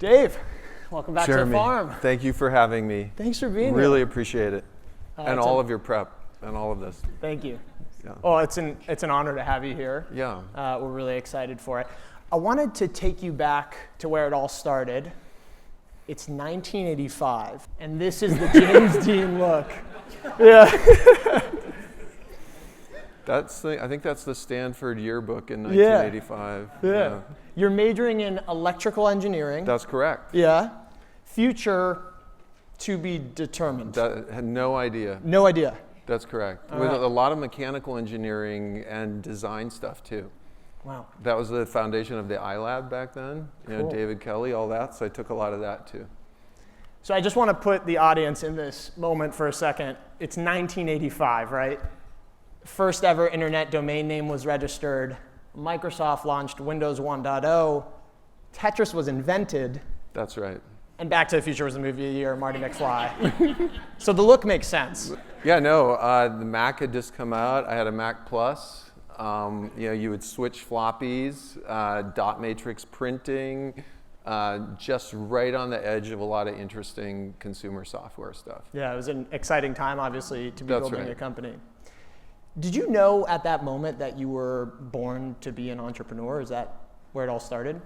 Dave, welcome back Jeremy, to the farm. thank you for having me. Thanks for being here. Really appreciate it. And all of your prep and all of this. Thank you. Yeah. Oh, it's an honor to have you here. Yeah. We're really excited for it. I wanted to take you back to where it all started. It's 1985, and this is the James Dean look. Yeah. I think that's the Stanford yearbook in 1985. Yeah. You're majoring in electrical engineering. That's correct. Yeah. Future to be determined. Had no idea. No idea. That's correct. All With right. a lot of mechanical engineering and design stuff too. Wow. That was the foundation of the iLab back then. You know, Cool. David Kelly, all that. So I took a lot of that too. So I just want to put the audience in this moment for a second. It's 1985, right? First ever internet domain name was registered. Microsoft launched Windows 1.0. Tetris was invented. That's right. And Back to the Future was the movie of the year, Marty McFly. So the look makes sense. Yeah, no, the Mac had just come out. I had a Mac Plus. You would switch floppies, dot matrix printing, just right on the edge of a lot of interesting consumer software stuff. Yeah, it was an exciting time, obviously, to be That's building right. a company. Did you know at that moment that you were born to be an entrepreneur? Is that where it all started?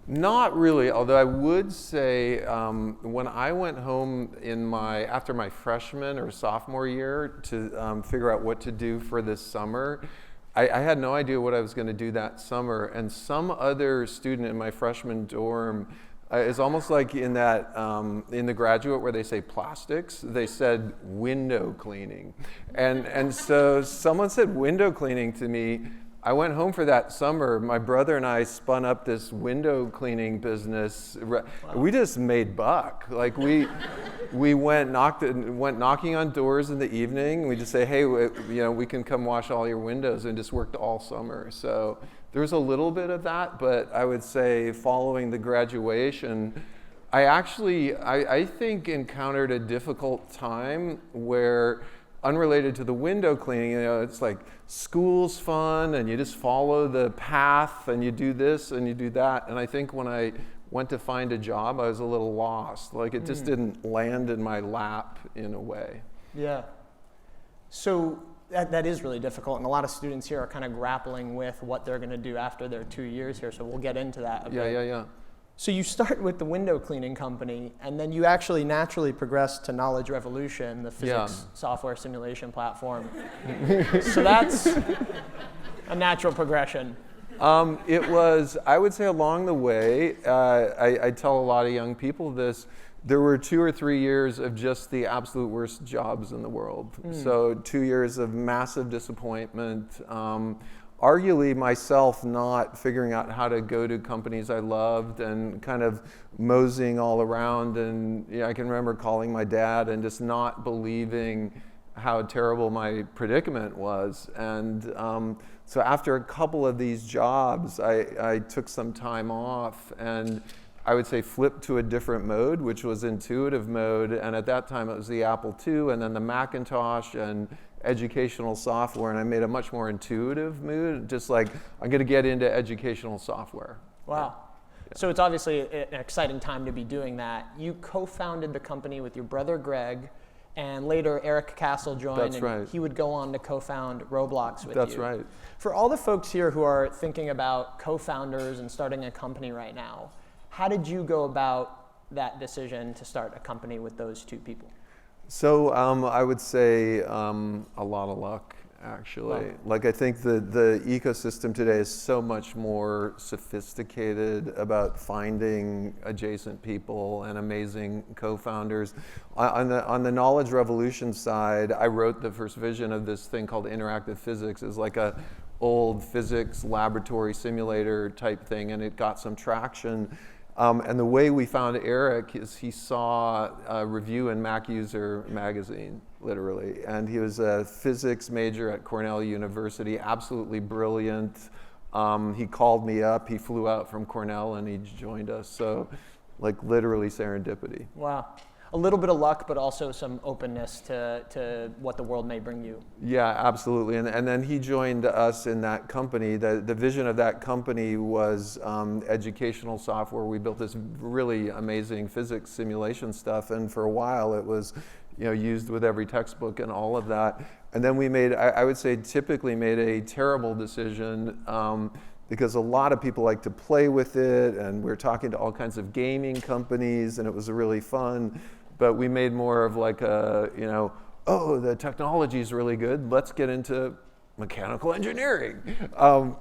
Not really, although I would say when I went home after my freshman or sophomore year to figure out what to do for this summer, I had no idea what I was going to do that summer. And some other student in my freshman dorm, it's almost like in the graduate where they say plastics, they said window cleaning. And so someone said window cleaning to me. I went home for that summer. My brother and I spun up this window cleaning business. Wow. We just made buck. Like we went knocking on doors in the evening. We just say, hey, we can come wash all your windows, and just worked all summer. So there was a little bit of that, but I would say following the graduation, I think encountered a difficult time where, unrelated to the window cleaning, it's like school's fun and you just follow the path and you do this and you do that. And I think when I went to find a job, I was a little lost. Like it just didn't land in my lap in a way. Yeah. So that is really difficult, and a lot of students here are kind of grappling with what they're going to do after their 2 years here, so we'll get into that a bit. Yeah. So you start with the window cleaning company, and then you actually naturally progress to Knowledge Revolution, the physics software simulation platform. So that's a natural progression. It was, I would say along the way, I tell a lot of young people this, there were 2 or 3 years of just the absolute worst jobs in the world. So 2 years of massive disappointment. Arguably myself not figuring out how to go to companies I loved and kind of moseying all around. And I can remember calling my dad and just not believing how terrible my predicament was. And so after a couple of these jobs, I took some time off and I would say flipped to a different mode, which was intuitive mode. And at that time it was the Apple II and then the Macintosh and educational software, and I made a much more intuitive move, just like I'm going to get into educational software. Wow. Yeah. So it's obviously an exciting time to be doing that. You co-founded the company with your brother Greg, and later Eric Castle joined. That's right. He would go on to co-found Roblox with you. That's right. For all the folks here who are thinking about co-founders and starting a company right now, how did you go about that decision to start a company with those two people? So I would say a lot of luck, actually. Wow. Like I think the ecosystem today is so much more sophisticated about finding adjacent people and amazing co-founders. On the Knowledge Revolution side, I wrote the first vision of this thing called interactive physics. It's like a old physics laboratory simulator type thing, and it got some traction. And the way we found Eric is he saw a review in Mac User magazine, literally. And he was a physics major at Cornell University, absolutely brilliant. He called me up, he flew out from Cornell and he joined us. So like literally serendipity. Wow. a little bit of luck, but also some openness to what the world may bring you. Yeah, absolutely. And then he joined us in that company. The vision of that company was educational software. We built this really amazing physics simulation stuff, and for a while it was used with every textbook and all of that. And then we made, I would say, typically made a terrible decision because a lot of people like to play with it, and we're talking to all kinds of gaming companies, and it was really fun. But we made more of like a, oh, the technology is really good. Let's get into mechanical engineering,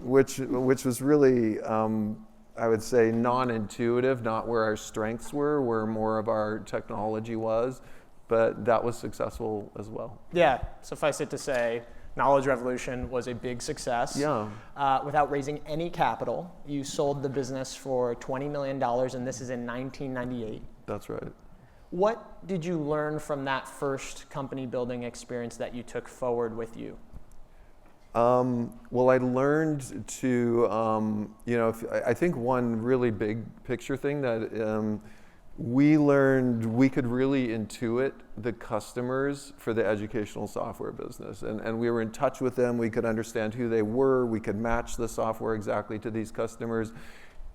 which was really, I would say, non-intuitive, not where our strengths where more of our technology was. But that was successful as well. Yeah, suffice it to say, Knowledge Revolution was a big success. Yeah. Without raising any capital, you sold the business for $20 million, and this is in 1998. That's right. What did you learn from that first company building experience that you took forward with you? Well, I learned to, I think one really big picture thing that we learned we could really intuit the customers for the educational software business. And we were in touch with them. We could understand who they were. We could match the software exactly to these customers.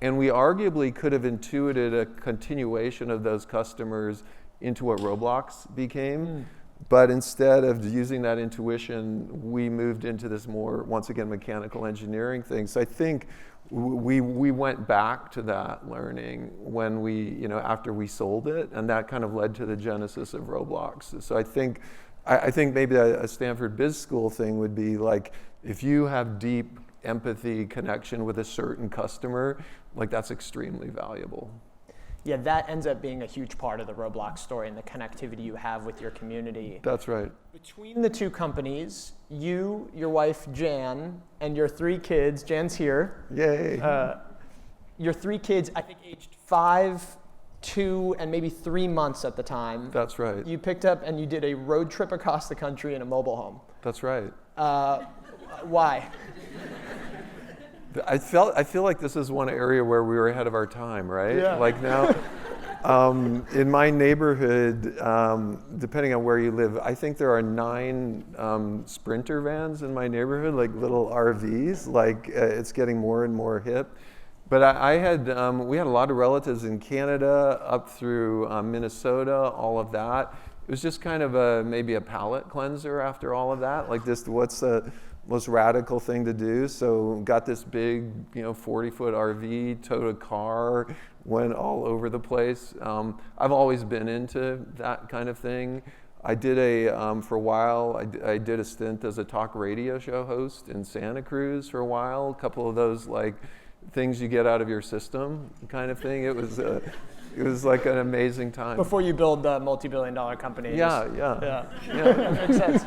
And we arguably could have intuited a continuation of those customers into what Roblox became. But instead of using that intuition, we moved into this more, once again, mechanical engineering thing. So I think we went back to that learning when after we sold it, and that kind of led to the genesis of Roblox. So I think maybe a Stanford Biz School thing would be like, if you have deep empathy connection with a certain customer, like that's extremely valuable. Yeah, that ends up being a huge part of the Roblox story and the connectivity you have with your community. That's right. Between the two companies, you, your wife Jan, and your 3 kids, Jan's here. Yay. Your 3 kids, I think aged 5, 2, and maybe 3 months at the time. That's right. You picked up and you did a road trip across the country in a mobile home. That's right. Why? I feel like this is one area where we were ahead of our time, right? Yeah. Like now, in my neighborhood, depending on where you live, I think there are 9 Sprinter vans in my neighborhood, like little RVs. Like it's getting more and more hip. But we had a lot of relatives in Canada, up through Minnesota, all of that. It was just kind of maybe a palate cleanser after all of that. Like this, what's the most radical thing to do? So got this big, 40-foot RV, towed a car, went all over the place. I've always been into that kind of thing. I did for a while, I did a stint as a talk radio show host in Santa Cruz for a while. A couple of those like things you get out of your system kind of thing. It was like an amazing time. Before you build the multi-billion-dollar company. Yeah. Makes sense.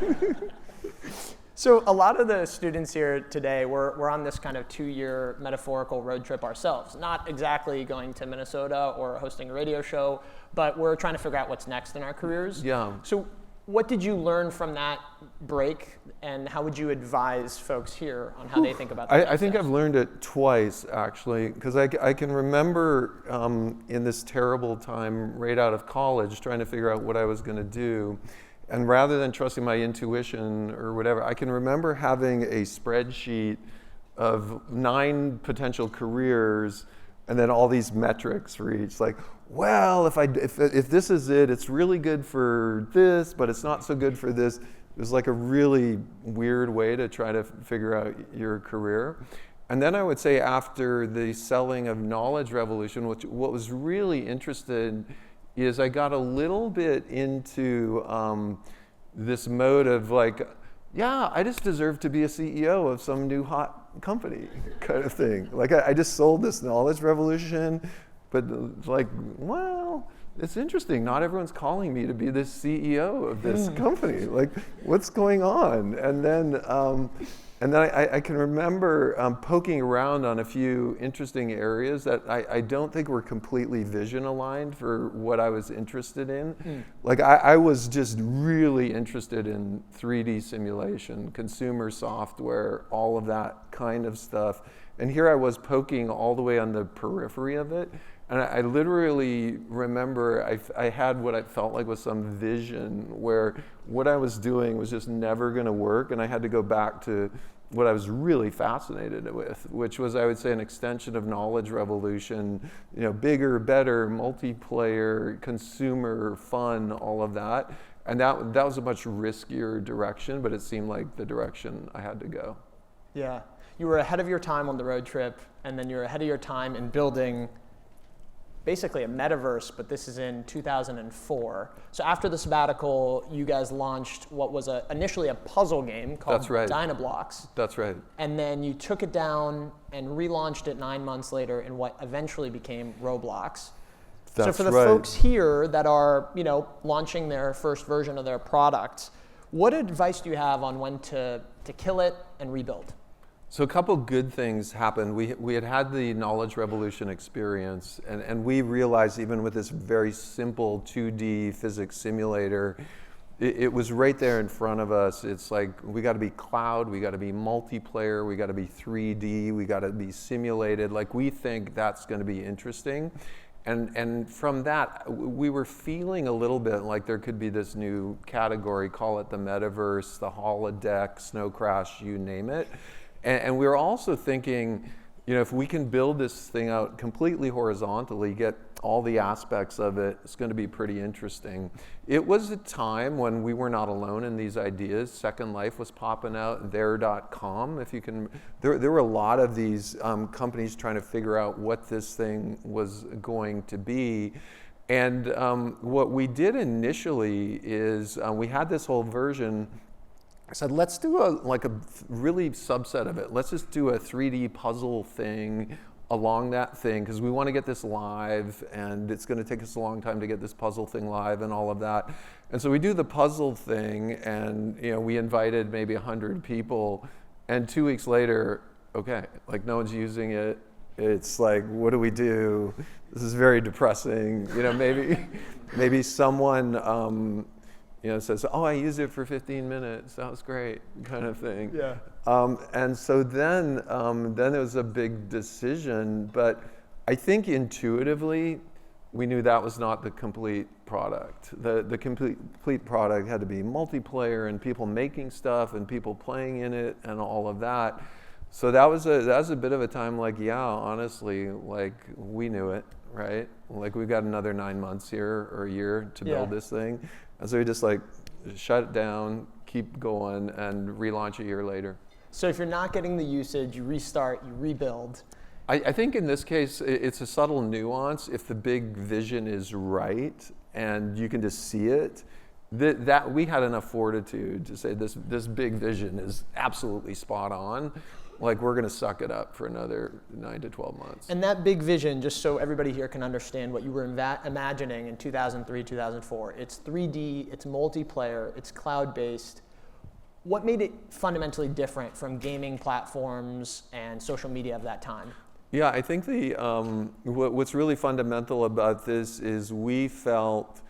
So a lot of the students here today, we're on this kind of 2-year metaphorical road trip ourselves. Not exactly going to Minnesota or hosting a radio show, but we're trying to figure out what's next in our careers. Yeah. So what did you learn from that break, and how would you advise folks here on how they think about that? I think I've learned it twice, actually, because I can remember in this terrible time right out of college trying to figure out what I was going to do. And rather than trusting my intuition or whatever, I can remember having a spreadsheet of 9 potential careers and then all these metrics for each. Like, well, if this is it, it's really good for this, but it's not so good for this. It was like a really weird way to try to figure out your career. And then I would say after the selling of Knowledge Revolution, what was really interesting is I got a little bit into this mode of like, yeah, I just deserve to be a CEO of some new hot company kind of thing. Like I just sold this Knowledge Revolution, but like, well, it's interesting. Not everyone's calling me to be the CEO of this company. Like, what's going on? And then I can remember poking around on a few interesting areas that I don't think were completely vision aligned for what I was interested in. Like I was just really interested in 3D simulation, consumer software, all of that kind of stuff. And here I was poking all the way on the periphery of it. And I literally remember I had what I felt like was some vision where what I was doing was just never going to work, and I had to go back to what I was really fascinated with, which was, I would say, an extension of knowledge revolution, bigger, better, multiplayer, consumer, fun, all of that. And that was a much riskier direction, but it seemed like the direction I had to go. Yeah. You were ahead of your time on the road trip, and then you're ahead of your time in building basically a metaverse, but this is in 2004. So after the sabbatical, you guys launched what was initially a puzzle game called That's right. Dynablocks. That's right. And then you took it down and relaunched it 9 months later in what eventually became Roblox. That's so for the right. folks here that are, launching their first version of their product, what advice do you have on when to kill it and rebuild? So a couple good things happened. We had the knowledge revolution experience, and we realized even with this very simple 2D physics simulator, it was right there in front of us. It's like, we got to be cloud, we got to be multiplayer, we got to be 3D, we got to be simulated. Like, we think that's going to be interesting. And from that, we were feeling a little bit like there could be this new category, call it the metaverse, the holodeck, snow crash, you name it. And we were also thinking, if we can build this thing out completely horizontally, get all the aspects of it, it's going to be pretty interesting. It was a time when we were not alone in these ideas. Second Life was popping out, there.com, if you can. There were a lot of these companies trying to figure out what this thing was going to be. And what we did initially is we had this whole version. I said, let's do a really subset of it. Let's just do a 3D puzzle thing along that thing, because we want to get this live, and it's going to take us a long time to get this puzzle thing live and all of that. And so we do the puzzle thing, and we invited maybe 100 people, and 2 weeks later, okay, like, no one's using it. It's like, what do we do? This is very depressing. Maybe someone says, oh, I used it for 15 minutes. That was great, kind of thing. Yeah. And so then it was a big decision. But I think intuitively, we knew that was not the complete product. The complete product had to be multiplayer and people making stuff and people playing in it and all of that. So that was a bit of a time like, yeah, honestly, like, we knew it, right? Like, we've got another 9 months here or a year to build this thing. And so we just shut it down, keep going, and relaunch a year later. So if you're not getting the usage, you restart, you rebuild. I think in this case, it's a subtle nuance. If the big vision is right and you can just see it, that we had enough fortitude to say this big vision is absolutely spot on. Like, we're going to suck it up for another 9 to 12 months. And that big vision, just so everybody here can understand what you were imagining in 2003, 2004, it's 3D, it's multiplayer, it's cloud-based. What made it fundamentally different from gaming platforms and social media of that time? Yeah, I think what's really fundamental about this is we felt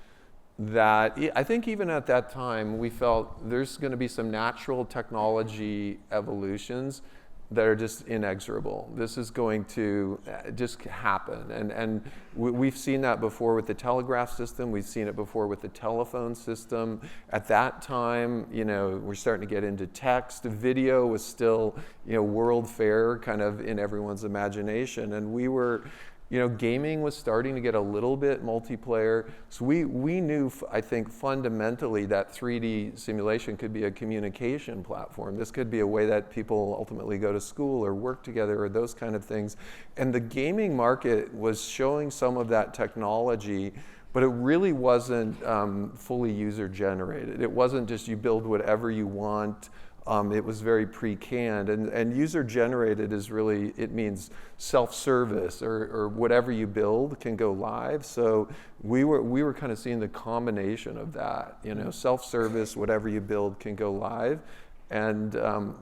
that, I think even at that time, we felt there's going to be some natural technology evolutions that are just inexorable. This is going to just happen. And we've seen that before with the telegraph system. We've seen it before with the telephone system. At that time, we're starting to get into text. Video was still, world fair kind of in everyone's imagination. And we were, gaming was starting to get a little bit multiplayer. So we knew, I think, fundamentally that 3D simulation could be a communication platform. This could be a way that people ultimately go to school or work together or those kind of things. And the gaming market was showing some of that technology, but it really wasn't fully user-generated. It wasn't just you build whatever you want. It was very pre-canned, and user-generated is really, it means self-service or whatever you build can go live. So we were kind of seeing the combination of that, self-service, whatever you build can go live. And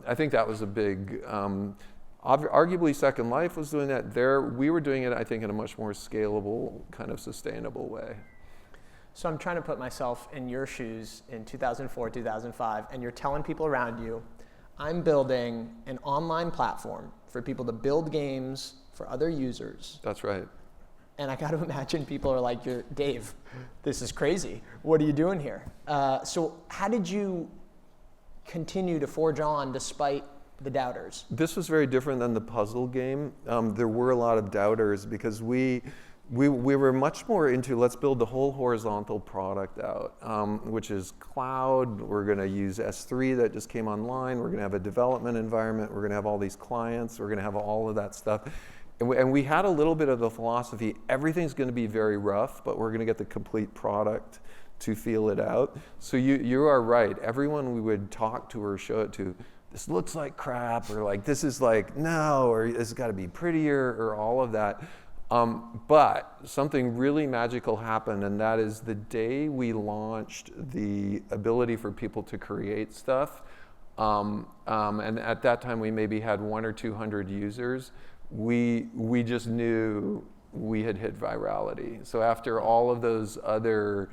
I think that was a big, arguably Second Life was doing that. We were doing it, I think, in a much more scalable, kind of sustainable way. So I'm trying to put myself in your shoes in 2004, 2005, and you're telling people around you, I'm building an online platform for people to build games for other users. That's right. And I got to imagine people are like, Dave, this is crazy. What are you doing here? So how did you continue to forge on despite the doubters? This was very different than the puzzle game. There were a lot of doubters because we were much more into, let's build the whole horizontal product out, which is cloud. We're going to use S3 that just came online. We're going to have a development environment. We're going to have all these clients. We're going to have all of that stuff. And we had a little bit of the philosophy, everything's going to be very rough, but we're going to get the complete product to feel it out. So you are right. Everyone we would talk to or show it to, this looks like crap, or like this is like no, or it's got to be prettier, or all of that. But something really magical happened, and that is the day we launched the ability for people to create stuff. And at that time, we maybe had 100 or 200 users. We just knew we had hit virality. So after all of those other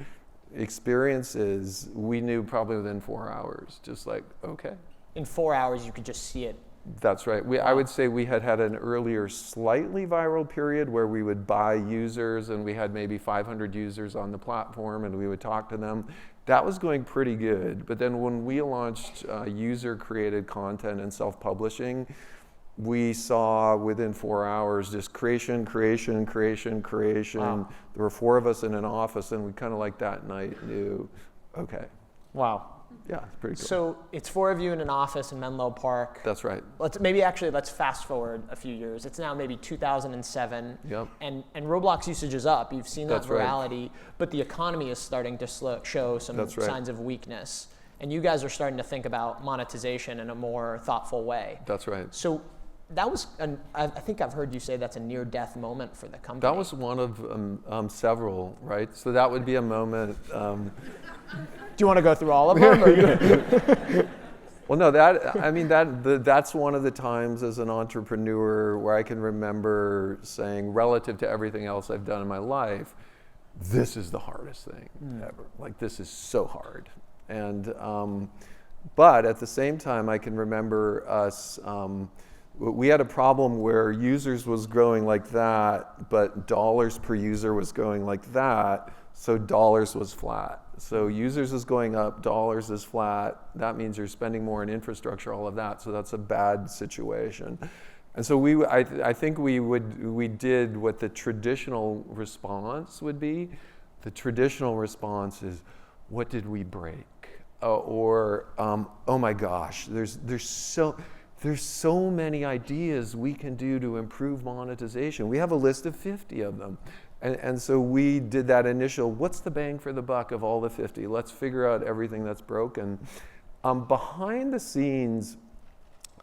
experiences, we knew probably within 4 hours, just like, okay. In 4 hours, you could just see it. That's right. I would say we had an earlier slightly viral period where we would buy users, and we had maybe 500 users on the platform, and we would talk to them. That was going pretty good. But then when we launched user-created content and self-publishing, we saw within 4 hours just creation. Wow. There were 4 of us in an office, and we kind of like that night knew, okay. Wow. Yeah, it's pretty cool. So it's 4 of you in an office in Menlo Park. That's right. Let's fast forward a few years. It's now maybe 2007. Yep. And Roblox usage is up. You've seen that That's right. virality, but the economy is starting to show some That's right. signs of weakness. And you guys are starting to think about monetization in a more thoughtful way. That's right. So that was, I think I've heard you say that's a near-death moment for the company. That was one of several, right? So that would be a moment. Do you want to go through all of them? Well, no, that's one of the times as an entrepreneur where I can remember saying, relative to everything else I've done in my life, this is the hardest thing ever. Like, this is so hard. And, but at the same time, I can remember us, we had a problem where users was growing like that, but dollars per user was going like that, so dollars was flat. So users is going up, dollars is flat. That means you're spending more on infrastructure, all of that. So that's a bad situation. And so I think we did what the traditional response would be. The traditional response is, what did we break? Oh my gosh, there's so many ideas we can do to improve monetization. We have a list of 50 of them. And so we did that initial, what's the bang for the buck of all the 50? Let's figure out everything that's broken. Behind the scenes,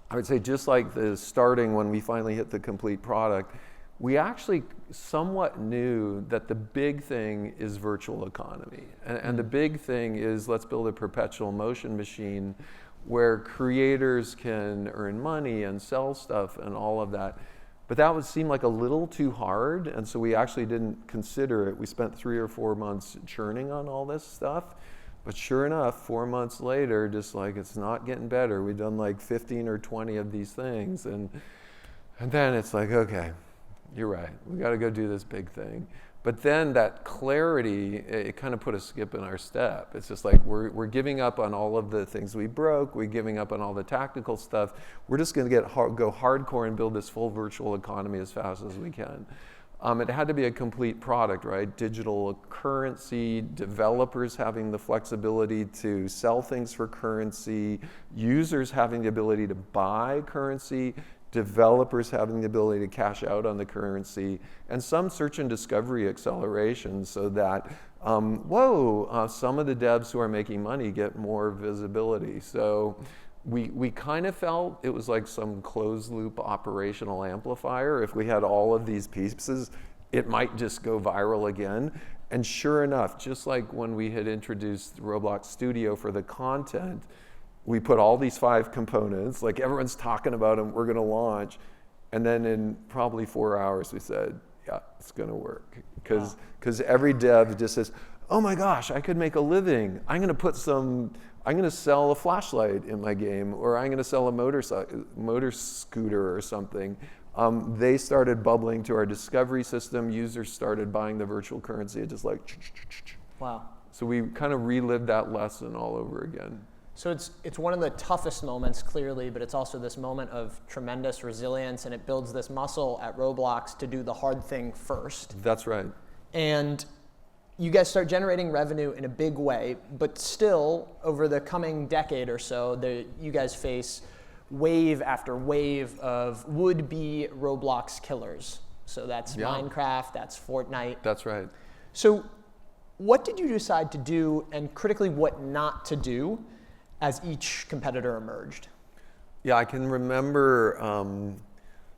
I would say just like the starting when we finally hit the complete product, we actually somewhat knew that the big thing is virtual economy. And the big thing is, let's build a perpetual motion machine where creators can earn money and sell stuff and all of that. But that would seem like a little too hard, and so we actually didn't consider it. We spent 3 or 4 months churning on all this stuff, but sure enough, 4 months later, just like it's not getting better. We've done like 15 or 20 of these things, and then it's like, okay, you're right. We got to go do this big thing. But then that clarity, it kind of put a skip in our step. It's just like we're giving up on all of the things we broke. We're giving up on all the tactical stuff. We're just going to go hardcore and build this full virtual economy as fast as we can. It had to be a complete product, right? Digital currency, developers having the flexibility to sell things for currency, users having the ability to buy currency, developers having the ability to cash out on the currency, and some search and discovery acceleration so that, some of the devs who are making money get more visibility. So we kind of felt it was like some closed loop operational amplifier. If we had all of these pieces, it might just go viral again. And sure enough, just like when we had introduced Roblox Studio for the content, we put all these 5 components, like everyone's talking about them, we're going to launch. And then in probably 4 hours, we said, yeah, it's going to work. Because every dev just says, oh my gosh, I could make a living. I'm going to sell a flashlight in my game, or I'm going to sell a motor scooter or something. They started bubbling to our discovery system. Users started buying the virtual currency. It just like, Wow. so we kind of relived that lesson all over again. So it's one of the toughest moments, clearly, but it's also this moment of tremendous resilience, and it builds this muscle at Roblox to do the hard thing first. That's right. And you guys start generating revenue in a big way, but still, over the coming decade or so, you guys face wave after wave of would-be Roblox killers. So that's Minecraft, that's Fortnite. That's right. So what did you decide to do, and critically what not to do, as each competitor emerged? Yeah, I can remember.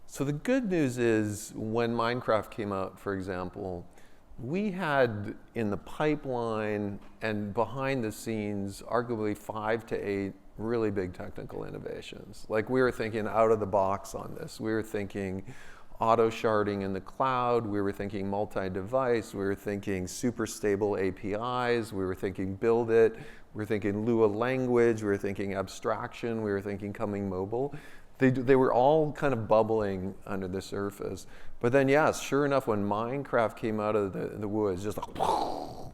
So the good news is when Minecraft came out, for example, we had in the pipeline and behind the scenes arguably 5 to 8 really big technical innovations. Like we were thinking out of the box on this. We were thinking auto sharding in the cloud. We were thinking multi-device. We were thinking super stable APIs. We were thinking build it. We were thinking Lua language. We were thinking abstraction. We were thinking coming mobile. They were all kind of bubbling under the surface. But then, yes, sure enough, when Minecraft came out of the woods, just like,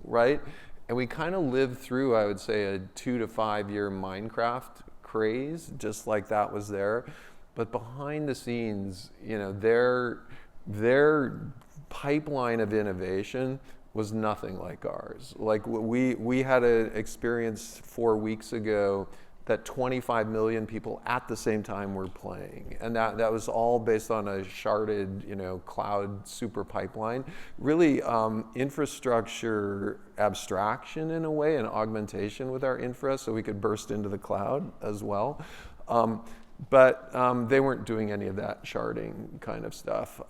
right? And we kind of lived through, I would say, a 2 to 5 year Minecraft craze, just like that was there. But behind the scenes, you know, their pipeline of innovation was nothing like ours. Like we had an experience 4 weeks ago that 25 million people at the same time were playing. And that was all based on a sharded, you know, cloud super pipeline. Really infrastructure abstraction in a way, and augmentation with our infra so we could burst into the cloud as well. But they weren't doing any of that sharding kind of stuff.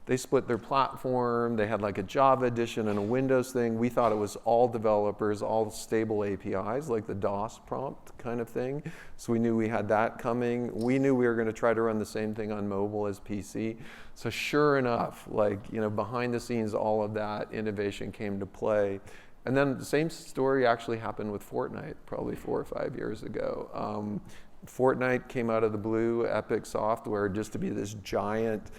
They split their platform. They had like a Java edition and a Windows thing. We thought it was all developers, all stable APIs, like the DOS prompt kind of thing. So we knew we had that coming. We knew we were going to try to run the same thing on mobile as PC. So sure enough, like, you know, behind the scenes, all of that innovation came to play. And then the same story actually happened with Fortnite probably 4 or 5 years ago. Fortnite came out of the blue, Epic Software, just to be this giant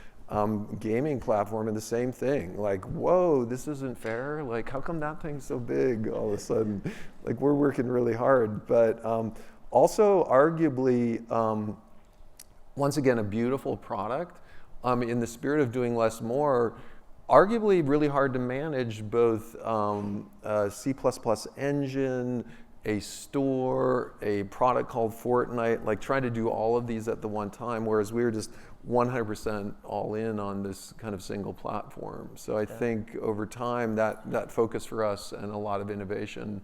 gaming platform, and the same thing. Like, whoa, this isn't fair. Like, how come that thing's so big all of a sudden? Like, we're working really hard. But also, arguably, once again, a beautiful product. In the spirit of doing less more, arguably really hard to manage both a C++ engine, a store, a product called Fortnite, like trying to do all of these at the one time, whereas we were just 100% all in on this kind of single platform. So I think over time that focus for us and a lot of innovation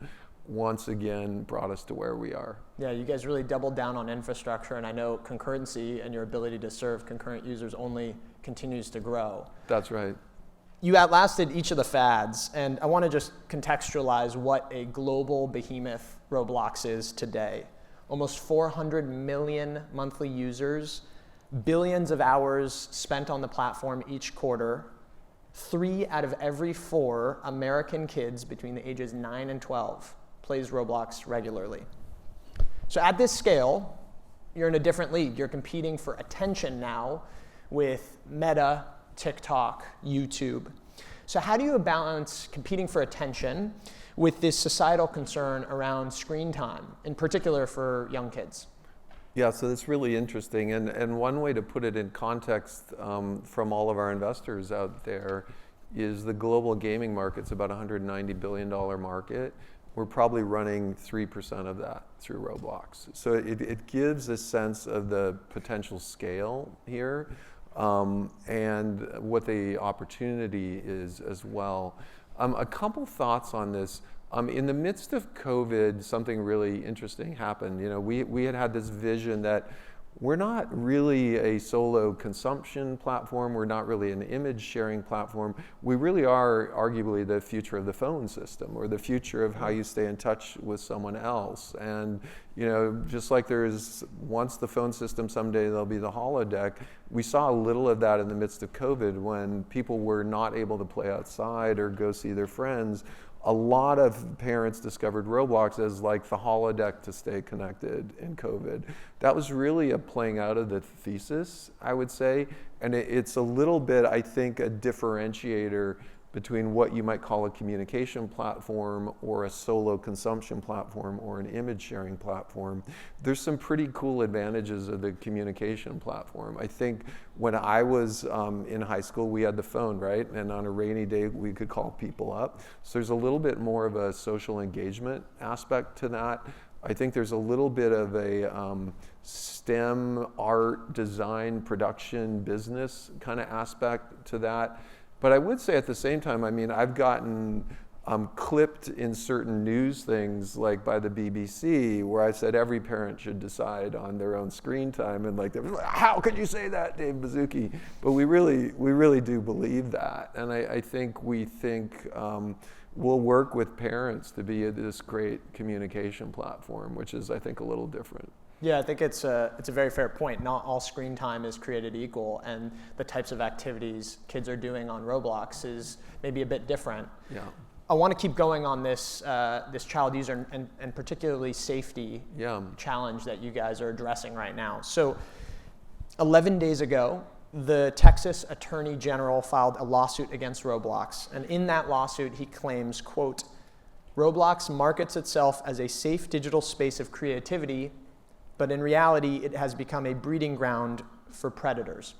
once again brought us to where we are. Yeah, you guys really doubled down on infrastructure, and I know concurrency and your ability to serve concurrent users only continues to grow. That's right. You outlasted each of the fads, and I want to just contextualize what a global behemoth Roblox is today. Almost 400 million monthly users, billions of hours spent on the platform each quarter. 3 out of every 4 American kids between the ages 9 and 12 plays Roblox regularly. So at this scale, you're in a different league. You're competing for attention now with Meta, TikTok, YouTube. So how do you balance competing for attention with this societal concern around screen time, in particular for young kids? Yeah, so that's really interesting. And one way to put it in context from all of our investors out there is the global gaming market's about a $190 billion market. We're probably running 3% of that through Roblox. So it gives a sense of the potential scale here. And what the opportunity is as well. A couple thoughts on this. In the midst of COVID, something really interesting happened. You know, we had this vision that we're not really a solo consumption platform. We're not really an image sharing platform. We really are arguably the future of the phone system, or the future of how you stay in touch with someone else. And, you know, just like there is once the phone system, someday there'll be the holodeck. We saw a little of that in the midst of COVID when people were not able to play outside or go see their friends. a lot of parents discovered Roblox as like the holodeck to stay connected in COVID. That was really a playing out of the thesis, I would say. And it's a little bit, I think, a differentiator between what you might call a communication platform or a solo consumption platform or an image sharing platform. There's some pretty cool advantages of the communication platform. I think when I was in high school, we had the phone, right? And on a rainy day, we could call people up. So there's a little bit more of a social engagement aspect to that. I think there's a little bit of a STEM, art, design, production, business kind of aspect to that. But I would say at the same time, I mean, I've gotten clipped in certain news things like by the BBC where I said every parent should decide on their own screen time, and like, how could you say that, David Baszucki? But we really do believe that. And I think we'll work with parents to be this great communication platform, which is, I think, a little different. Yeah, I think it's a very fair point. Not all screen time is created equal, and the types of activities kids are doing on Roblox is maybe a bit different. Yeah. I want to keep going on this this child user and particularly safety challenge that you guys are addressing right now. So 11 days ago, the Texas Attorney General filed a lawsuit against Roblox, and in that lawsuit he claims, quote, Roblox markets itself as a safe digital space of creativity, but in reality, it has become a breeding ground for predators.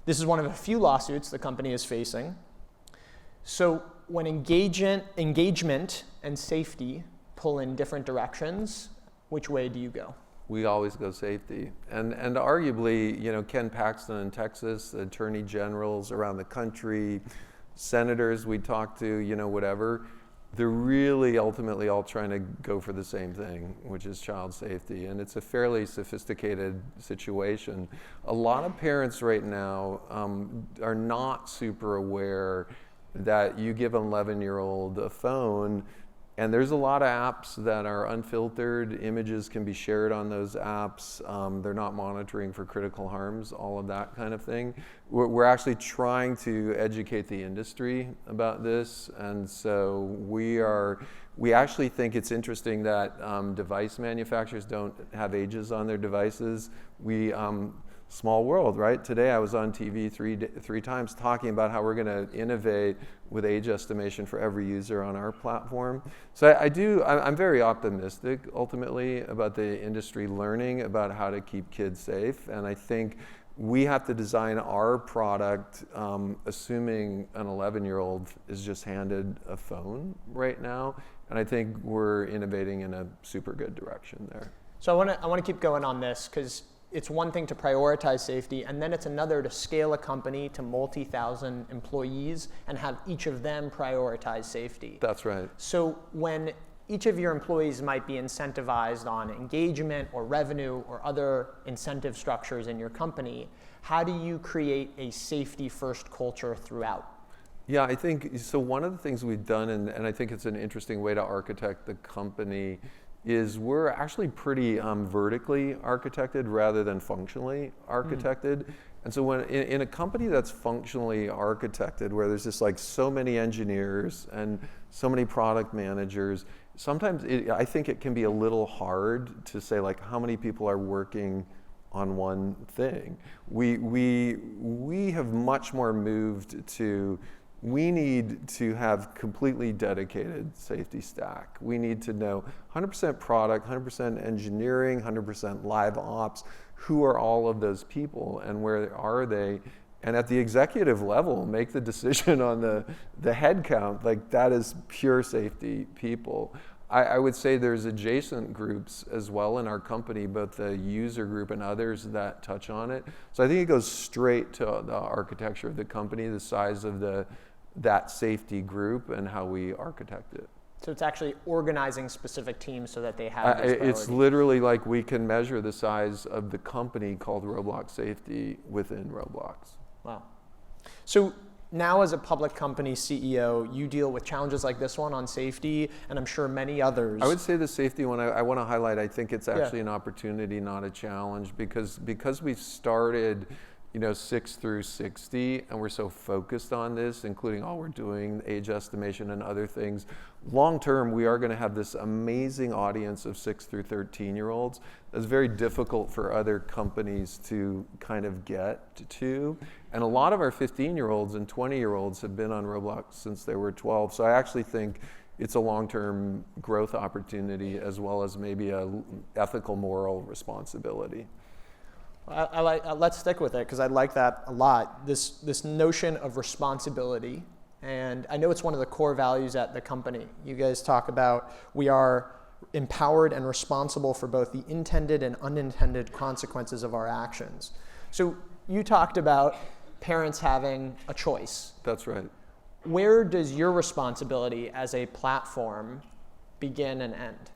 This is one of a few lawsuits the company is facing. So when engagement and safety pull in different directions, which way do you go? We always go safety. And arguably, you know, Ken Paxton in Texas, the attorney generals around the country, senators we talk to, you know, whatever, they're really ultimately all trying to go for the same thing, which is child safety. And it's a fairly sophisticated situation. A lot of parents right now are not super aware that you give an 11-year-old a phone, and there's a lot of apps that are unfiltered. Images can be shared on those apps. They're not monitoring for critical harms, all of that kind of thing. We're actually trying to educate the industry about this, and so we actually think it's interesting that device manufacturers don't have ages on their devices. Small world, right? Today I was on TV three times talking about how we're going to innovate with age estimation for every user on our platform. So I'm very optimistic ultimately about the industry learning about how to keep kids safe. And I think we have to design our product assuming an 11-year-old is just handed a phone right now. And I think we're innovating in a super good direction there. So I want to keep going on this because it's one thing to prioritize safety, and then it's another to scale a company to multi-thousand employees and have each of them prioritize safety. That's right. So when each of your employees might be incentivized on engagement or revenue or other incentive structures in your company, how do you create a safety-first culture throughout? Yeah, I think, so one of the things we've done, and I think it's an interesting way to architect the company, is we're actually pretty vertically architected rather than functionally architected. And so when in a company that's functionally architected, where there's just like so many engineers and so many product managers, sometimes I think it can be a little hard to say like how many people are working on one thing. We have much more moved to, we need to have completely dedicated safety stack. We need to know 100% product, 100% engineering, 100% live ops. Who are all of those people and where are they? And at the executive level, make the decision on the head count. Like that is pure safety people. I would say there's adjacent groups as well in our company, both the user group and others that touch on it. So I think it goes straight to the architecture of the company, the size of that safety group and how we architect it. So it's actually organizing specific teams so that they have this priority. It's literally like we can measure the size of the company called Roblox Safety within Roblox. Wow. So now as a public company CEO, you deal with challenges like this one on safety, and I'm sure many others. I would say the safety one, I want to highlight, I think it's actually an opportunity, not a challenge, because we've started 6 through 60, and we're so focused on this, including all we're doing, age estimation and other things. Long term, we are going to have this amazing audience of 6 through 13-year-olds. That's very difficult for other companies to kind of get to. And a lot of our 15-year-olds and 20-year-olds have been on Roblox since they were 12. So I actually think it's a long-term growth opportunity as well as maybe a ethical, moral responsibility. Let's stick with it because I like that a lot. This notion of responsibility, and I know it's one of the core values at the company. You guys talk about we are empowered and responsible for both the intended and unintended consequences of our actions. So you talked about parents having a choice. That's right. Where does your responsibility as a platform begin and end?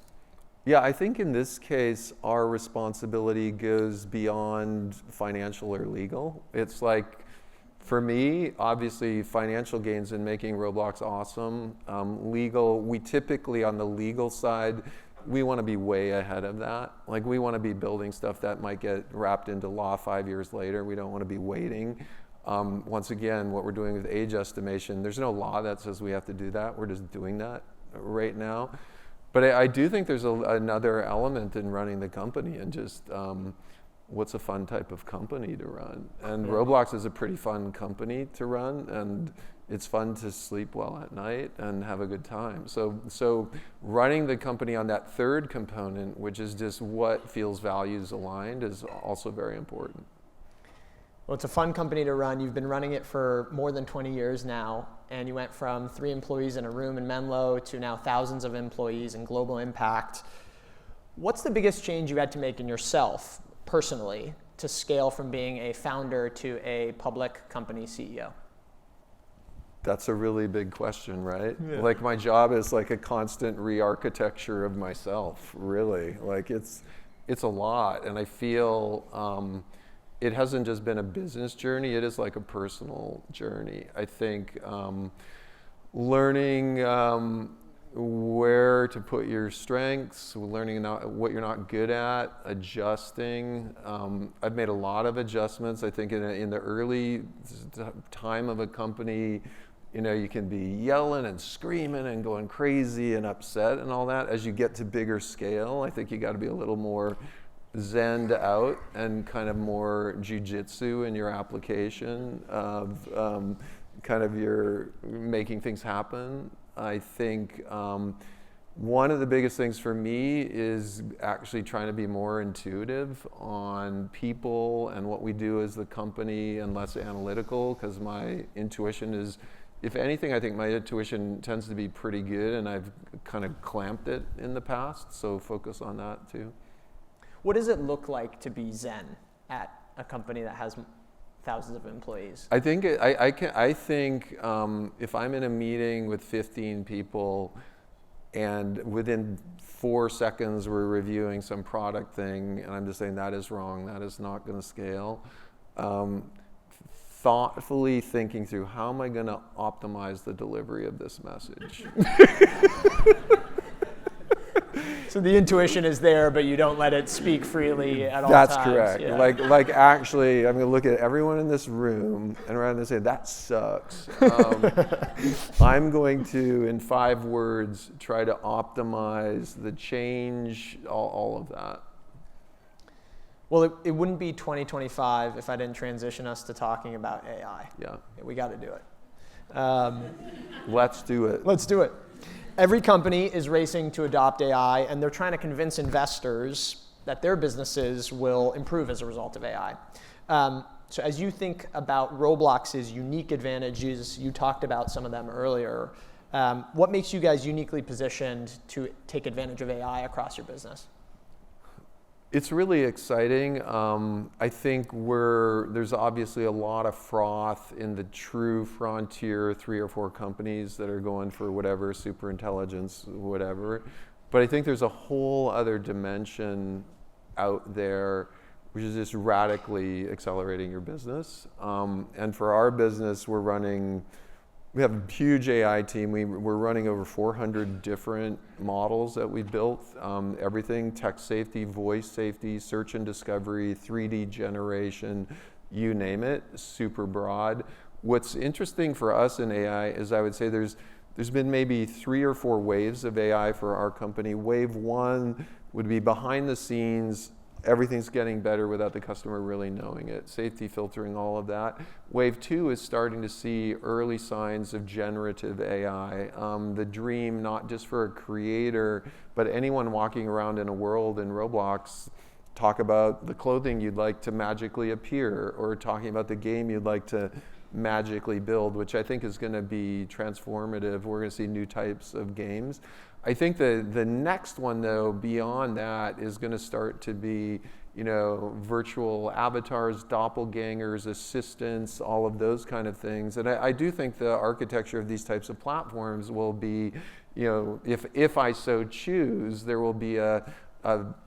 Yeah, I think in this case, our responsibility goes beyond financial or legal. It's like, for me, obviously, financial gains in making Roblox awesome. Legal, we typically, on the legal side, we want to be way ahead of that. Like, we want to be building stuff that might get wrapped into law 5 years later. We don't want to be waiting. Once again, what we're doing with age estimation, there's no law that says we have to do that. We're just doing that right now. But I do think there's another element in running the company and just what's a fun type of company to run. And Roblox is a pretty fun company to run, and it's fun to sleep well at night and have a good time. So running the company on that third component, which is just what feels values aligned, is also very important. Well, it's a fun company to run. You've been running it for more than 20 years now, and you went from 3 employees in a room in Menlo to now thousands of employees and global impact. What's the biggest change you had to make in yourself, personally, to scale from being a founder to a public company CEO? That's a really big question, right? Yeah. Like, my job is like a constant re-architecture of myself, really. Like, it's a lot, and I feel it hasn't just been a business journey, it is like a personal journey. I think learning where to put your strengths, learning what you're not good at, adjusting. I've made a lot of adjustments. I think in the early time of a company, you can be yelling and screaming and going crazy and upset and all that. As you get to bigger scale, I think you got to be a little more zenned out and kind of more jujitsu in your application of kind of your making things happen. I think one of the biggest things for me is actually trying to be more intuitive on people and what we do as the company and less analytical, because my intuition is, if anything, I think my intuition tends to be pretty good, and I've kind of clamped it in the past, so focus on that too. What does it look like to be Zen at a company that has thousands of employees? I think I think if I'm in a meeting with 15 people and within 4 seconds we're reviewing some product thing and I'm just saying that is wrong, that is not going to scale, thoughtfully thinking through how am I going to optimize the delivery of this message. So the intuition is there, but you don't let it speak freely at all That's times. correct. Yeah. Like actually, I'm going to look at everyone in this room and rather than say, that sucks, I'm going to, in 5 words, try to optimize the change, all of that. Well, it wouldn't be 2025 if I didn't transition us to talking about AI. Yeah. We got to do it. Let's do it. Let's do it. Every company is racing to adopt AI, and they're trying to convince investors that their businesses will improve as a result of AI. So as you think about Roblox's unique advantages, you talked about some of them earlier, what makes you guys uniquely positioned to take advantage of AI across your business? It's really exciting. I think there's obviously a lot of froth in the true frontier 3 or 4 companies that are going for whatever, super intelligence, whatever. But I think there's a whole other dimension out there which is just radically accelerating your business. And for our business, we have a huge AI team. We're running over 400 different models that we built. Everything, text safety, voice safety, search and discovery, 3D generation, you name it, super broad. What's interesting for us in AI is I would say there's been maybe 3 or 4 waves of AI for our company. Wave 1 would be behind the scenes, everything's getting better without the customer really knowing it. Safety filtering, all of that. Wave 2 is starting to see early signs of generative AI. The dream, not just for a creator, but anyone walking around in a world in Roblox, talk about the clothing you'd like to magically appear, or talking about the game you'd like to magically build, which I think is going to be transformative. We're going to see new types of games. I think the next one, though, beyond that, is going to start to be, virtual avatars, doppelgangers, assistants, all of those kind of things. And I do think the architecture of these types of platforms will be, if I so choose, there will be a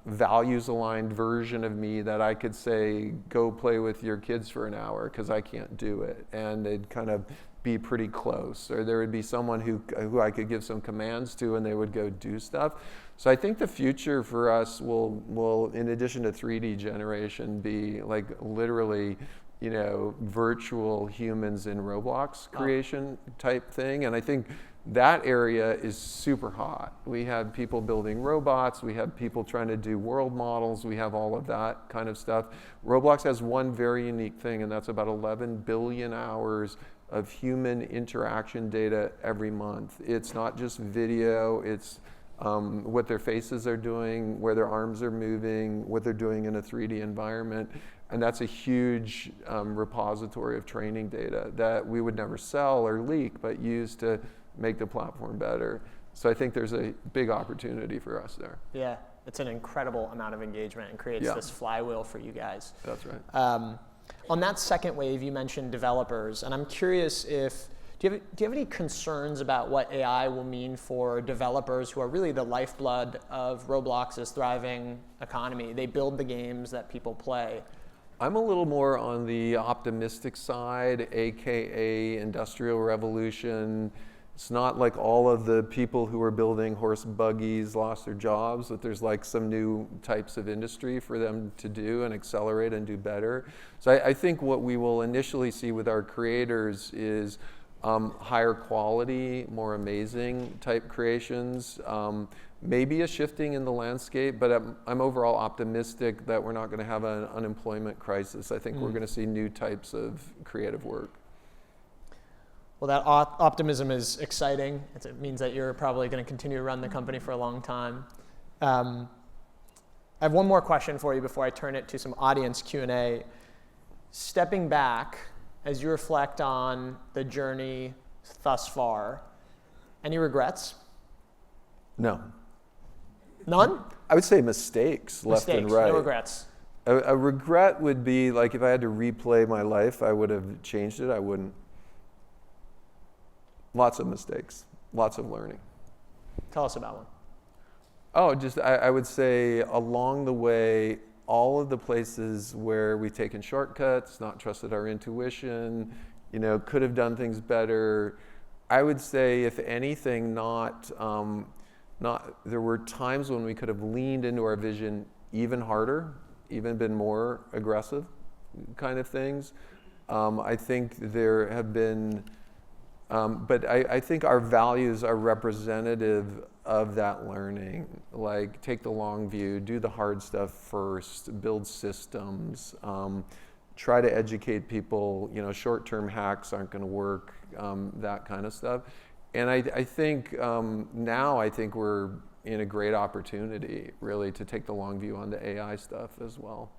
values-aligned version of me that I could say, go play with your kids for an hour because I can't do it. And they'd kind of be pretty close. Or there would be someone who I could give some commands to and they would go do stuff. So I think the future for us will in addition to 3D generation, be like literally, virtual humans in Roblox creation type thing. And I think that area is super hot. We have people building robots, we have people trying to do world models, we have all of that kind of stuff. Roblox has one very unique thing, and that's about 11 billion hours of human interaction data every month. It's not just video, it's what their faces are doing, where their arms are moving, what they're doing in a 3D environment. And that's a huge repository of training data that we would never sell or leak, but use to make the platform better. So I think there's a big opportunity for us there. Yeah, it's an incredible amount of engagement and creates this flywheel for you guys. That's right. On that second wave, you mentioned developers, and I'm curious if, do you have any concerns about what AI will mean for developers who are really the lifeblood of Roblox's thriving economy? They build the games that people play. I'm a little more on the optimistic side, AKA Industrial Revolution. It's not like all of the people who are building horse buggies lost their jobs, but there's like some new types of industry for them to do and accelerate and do better. So I think what we will initially see with our creators is higher quality, more amazing type creations. Maybe a shifting in the landscape, but I'm overall optimistic that we're not going to have an unemployment crisis. I think we're going to see new types of creative work. Well, that optimism is exciting. It means that you're probably going to continue to run the company for a long time. I have one more question for you before I turn it to some audience Q&A. Stepping back, as you reflect on the journey thus far, any regrets? No. None? I would say mistakes left and right. No regrets. A regret would be like if I had to replay my life, I would have changed it. I wouldn't. Lots of mistakes, lots of learning. Tell us about one. Oh, I would say along the way, all of the places where we've taken shortcuts, not trusted our intuition, could have done things better. I would say, if anything, there were times when we could have leaned into our vision even harder, even been more aggressive kind of things. I think there have been, but I think our values are representative of that learning. Like, take the long view, do the hard stuff first, build systems, try to educate people, short-term hacks aren't going to work, that kind of stuff. And I think now we're in a great opportunity, really, to take the long view on the AI stuff as well.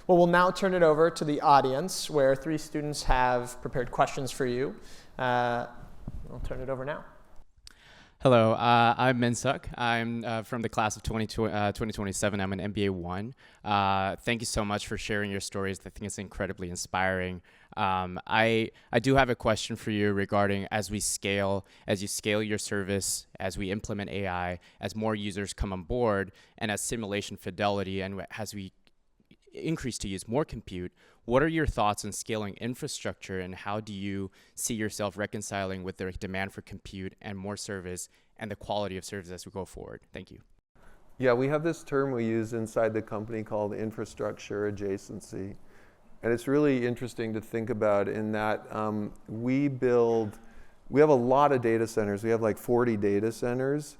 Well, we'll now turn it over to the audience, where 3 students have prepared questions for you. I'll turn it over now. Hello, I'm Minsuk. I'm from the class of 2027. I'm an MBA 1. Thank you so much for sharing your stories. I think it's incredibly inspiring. I do have a question for you regarding as you scale your service, as we implement AI, as more users come on board, and as simulation fidelity, and as we increase to use more compute, what are your thoughts on scaling infrastructure, and how do you see yourself reconciling with the demand for compute and more service and the quality of service as we go forward? Thank you. Yeah, we have this term we use inside the company called infrastructure adjacency. And it's really interesting to think about in that we have a lot of data centers. We have like 40 data centers.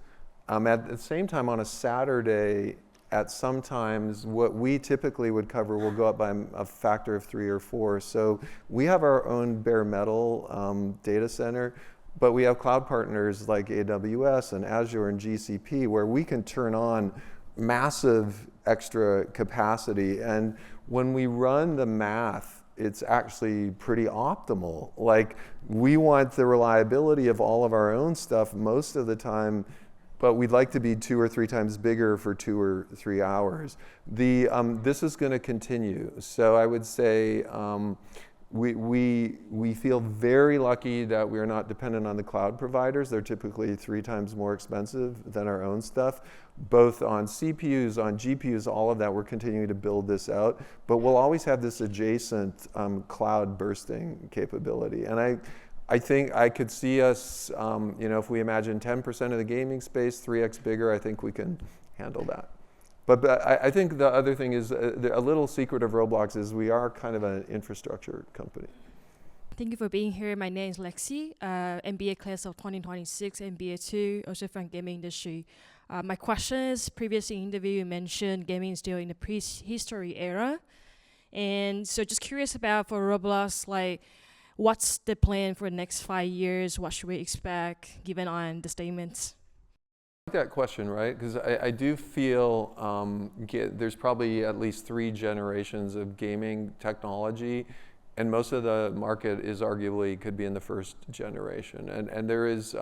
At the same time, on a Saturday, at sometimes what we typically would cover will go up by a factor of 3 or 4. So we have our own bare metal data center, but we have cloud partners like AWS and Azure and GCP where we can turn on massive extra capacity. And when we run the math, it's actually pretty optimal. Like, we want the reliability of all of our own stuff most of the time, but we'd like to be 2 or 3 times bigger for 2 or 3 hours. This is going to continue. So I would say we feel very lucky that we are not dependent on the cloud providers. They're typically 3 times more expensive than our own stuff, both on CPUs, on GPUs, all of that. We're continuing to build this out, but we'll always have this adjacent cloud bursting capability. And I think I could see us, if we imagine 10% of the gaming space, 3x bigger, I think we can handle that. But I think the other thing is, a little secret of Roblox is we are kind of an infrastructure company. Thank you for being here. My name is Lexi, MBA class of 2026, MBA 2, also from gaming industry. My question is, previously in the interview you mentioned gaming is still in the prehistory era. And so just curious about for Roblox, like, what's the plan for the next 5 years? What should we expect given on the statements? That question, right? Because I do feel there's probably at least 3 generations of gaming technology, and most of the market is arguably could be in the first generation. And there is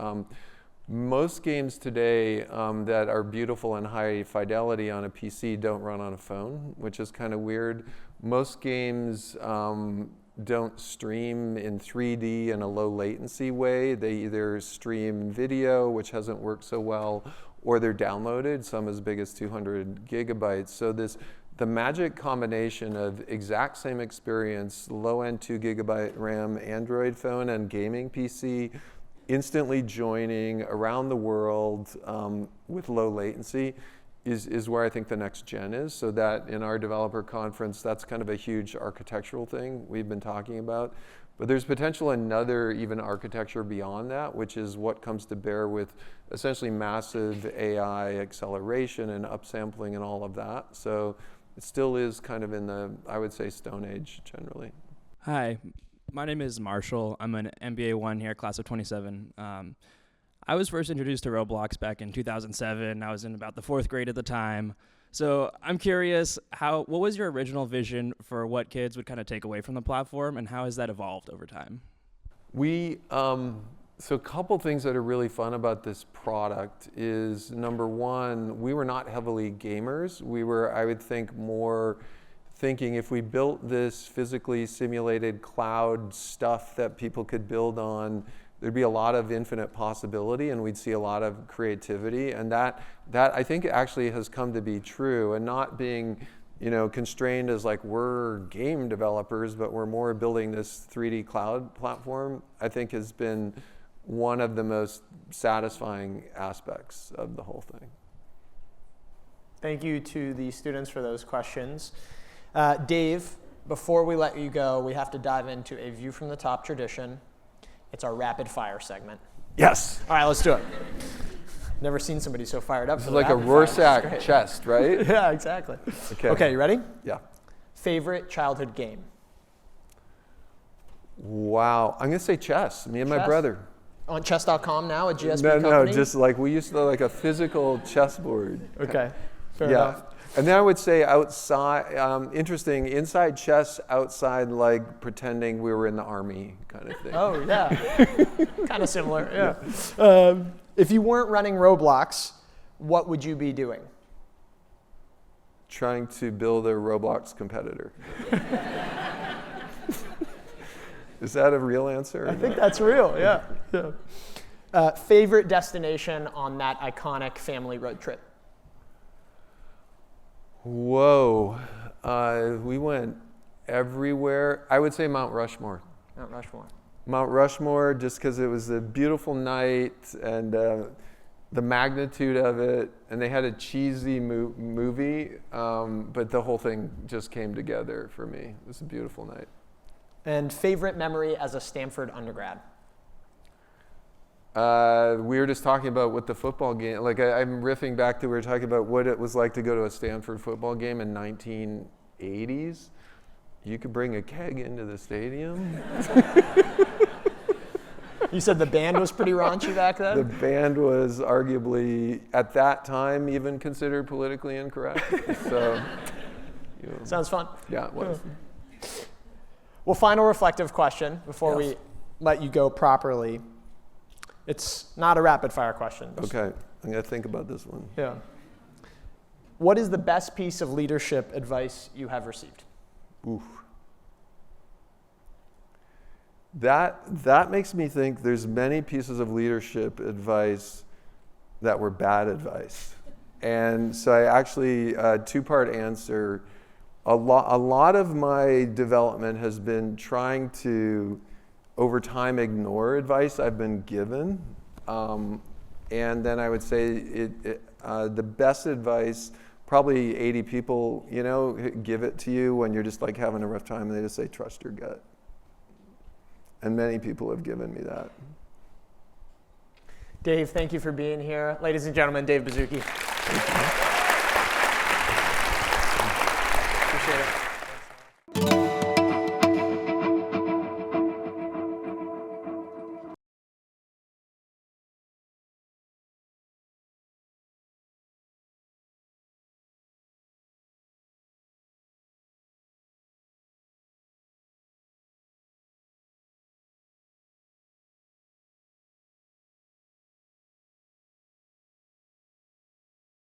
most games today that are beautiful and high fidelity on a PC don't run on a phone, which is kind of weird. Most games don't stream in 3D in a low latency way. They either stream video, which hasn't worked so well, or they're downloaded, some as big as 200 gigabytes. So the magic combination of exact same experience, low-end 2 gigabyte RAM Android phone and gaming PC, instantly joining around the world with low latency, is where I think the next gen is. So that in our developer conference, that's kind of a huge architectural thing we've been talking about. But there's potential another even architecture beyond that, which is what comes to bear with essentially massive AI acceleration and upsampling and all of that. So it still is kind of in the, I would say, Stone Age generally. Hi, my name is Marshall. I'm an MBA 1 here, class of 27. I was first introduced to Roblox back in 2007. I was in about the 4th grade at the time. So I'm curious, what was your original vision for what kids would kind of take away from the platform, and how has that evolved over time? So a couple things that are really fun about this product is, number one, we were not heavily gamers. We were, I would think, more thinking if we built this physically simulated cloud stuff that people could build on, there'd be a lot of infinite possibility and we'd see a lot of creativity. And that I think actually has come to be true, and not being constrained as like we're game developers, but we're more building this 3D cloud platform, I think has been one of the most satisfying aspects of the whole thing. Thank you to the students for those questions. Dave, before we let you go, we have to dive into a view from the top tradition. It's our rapid fire segment. Yes. All right, let's do it. Never seen somebody so fired up. It's like a Rorschach chest, right? Yeah, exactly. Okay, you ready? Yeah. Favorite childhood game? Wow, I'm gonna say chess. Me and my Chess? brother. On chess.com now, a GSP No, company? just like we used to like a physical chessboard. Okay, fair enough. And then I would say outside, interesting, inside chess, outside like pretending we were in the army kind of thing. Oh, yeah. Kind of similar, yeah. If you weren't running Roblox, what would you be doing? Trying to build a Roblox competitor. Is that a real answer? I think that's real, yeah. Favorite destination on that iconic family road trip? Whoa, we went everywhere. I would say Mount Rushmore. Mount Rushmore. Mount Rushmore, just because it was a beautiful night, and the magnitude of it, and they had a cheesy movie, but the whole thing just came together for me. It was a beautiful night. And favorite memory as a Stanford undergrad? We were just talking about what the football game, like I'm riffing back to, we were talking about what it was like to go to a Stanford football game in 1980s. You could bring a keg into the stadium. You said the band was pretty raunchy back then? The band was arguably, at that time, even considered politically incorrect. So, Sounds fun. Yeah, it was. Well, final reflective question before we let you go properly. It's not a rapid fire question. Okay, I'm going to think about this one. Yeah. What is the best piece of leadership advice you have received? Oof. That makes me think there's many pieces of leadership advice that were bad advice. And so I actually, two-part answer, a lot of my development has been trying to, over time, ignore advice I've been given. And then I would say the best advice, probably 80 people, give it to you when you're just like having a rough time, and they just say, trust your gut. And many people have given me that. Dave, thank you for being here. Ladies and gentlemen, Dave Baszucki. Thank you.